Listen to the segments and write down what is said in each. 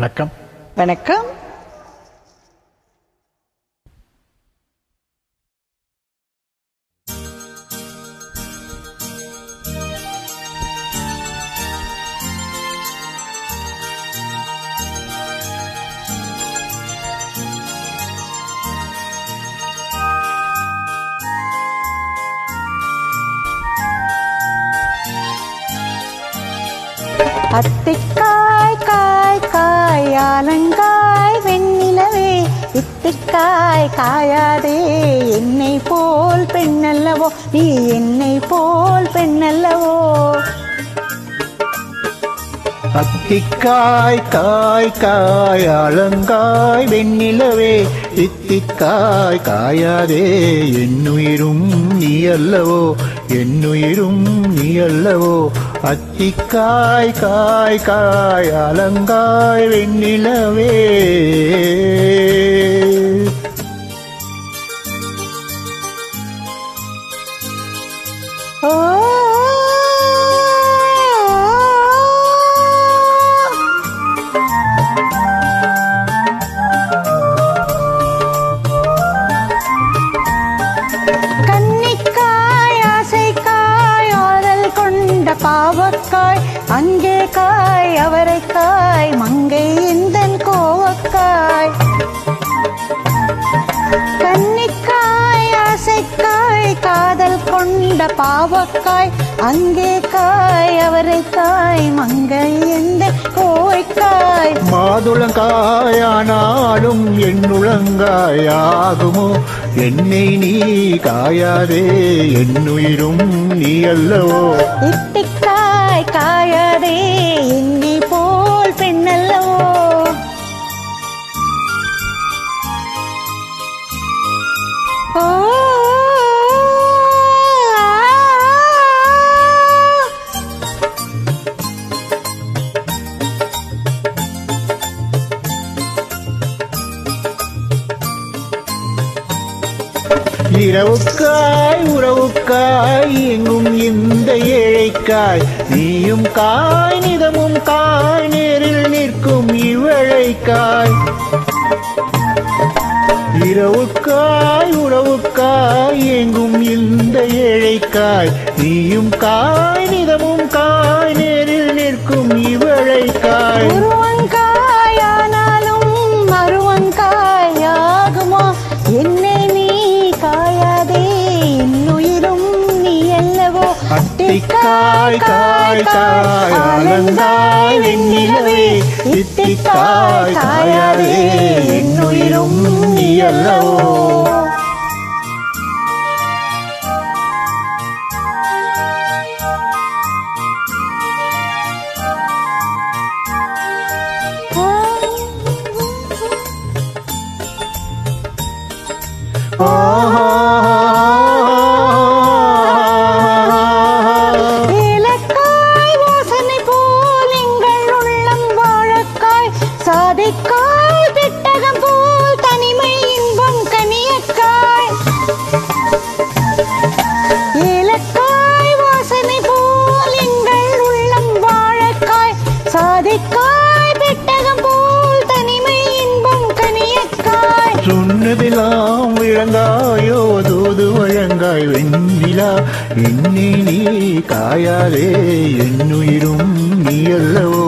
வணக்கம். வணக்கம். அத்திக்காய் காய் காய் ஆலங்காய் வெண்ணிலவே இத்திக்காய் காயாதே என்னை போல் பெண்ணல்லவோ நீ என்னை போல் பெண்ணல்லவோ. அத்திக்காய் காய் காய் ஆலங்காய் வெண்ணிலவே இத்திக்காய் காயாதே என்னுயிரும் நீ அல்லவோ என்னுயிரும் நீ அல்லவோ. அத்திக்காய் காய் காய் ஆலங்காய் வெண்ணிலவே. பாவக்காய் அங்கே காய் அவரைக்காய் மங்கை எந்தன் கோவக்காய். கன்னிக்காய் ஆசைக்காய் காதல் கொண்ட பாவக்காய் அங்கே காய் அவரைக்காய் மங்கை எந்தன் கோவைக்காய். மாதுளங்காயானாலும் என்னுளங்காயாகுமோ என்னை நீ காயாதே என்னுயிரும் நீ அல்லவோ. இத்திக்காய் காயாதே என்னை போல் பெண்ணல்லவோ. இரவுக்காய் உறவுக்காய் எங்கும் இந்த ஏழைக்காய் நீயும் காய் நிதமும் காய் நேரில் நிற்கும் இவழைக்காய். இரவுக்காய் உறவுக்காய் எங்கும் இந்த ஏழைக்காய் நீயும் காய் நிதமும் காய் நேரில் நிற்கும் இவழைக்காய். உருவங்காயானாலும் மருவங்காயாகுமா என்னை நீ காயாதே என்னுயிரும் நீ அல்லவோ. அத்திக்காய் காய் காய் ஆலங்காய் வெண்ணிலவே இத்திக்காய் காயாதே என்னுயிரும் நீ அல்லவோ. ஏலக்காய் வாசனை போல் எங்கள் உள்ளம் வாழக்காய் சாதிக்காய் பெட்டகம் போல் தனிமை இன்பம் கனியக்காய். ஏலக்காய் வாசனை போல் எங்கள் உள்ளம் வாழக்காய் சாதிக்காய் பெட்டகம் போல் தனிமை இன்பம் கனியக்காய். சொன்னதெல்லாம் விளங்காயோ தூது வழங்காய் வெண்ணிலா என்னை நீ காயாதே என்னுயிரும் நீ அல்லவோ.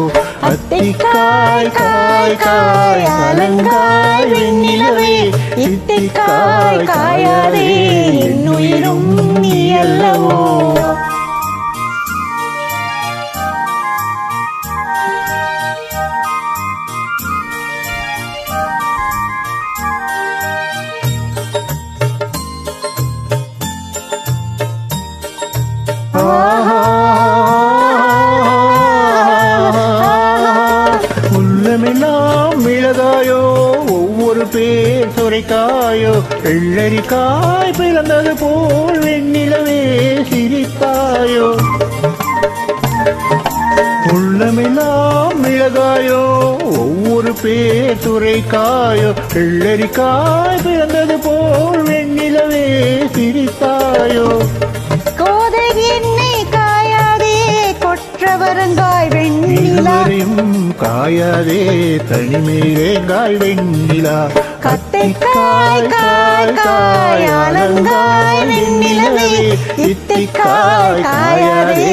அத்திக்காய் காய் காய் ஆலங்காய் வெண்ணிலவே இத்திக்காய் காயாதே என்னுயிரும் நீ அல்லவோ. உள்ளமெல்லாம் மிளகாயோ ஒவ்வொரு பேர் சுரைக்காயோ வெள்ளரிக்காய் பிறந்தது போல் வெண்ணிலவே சிரித்தாயோ. உள்ளமெல்லாம் மிளகாயோ ஒவ்வொரு பேர் சுரைக்காயோ வெள்ளரிக்காய் பிறந்தது போல் வெண்ணிலவே சிரித்தாயோ. கோதை என்னை காயாதே கொற்றவரங்காய் வெண்ணிலா காயாதே தனிமேலேங்காய் வெண்ணிலா கத்தைக்காய் காய் காய் ஆலங்காய் வெண்ணிலவே இத்தைக்காய் காயாதே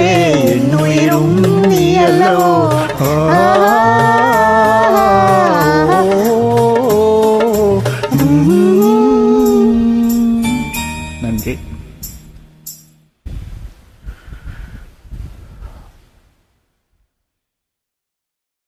என் உயிரும் நீ அல்லவோ. நன்றி.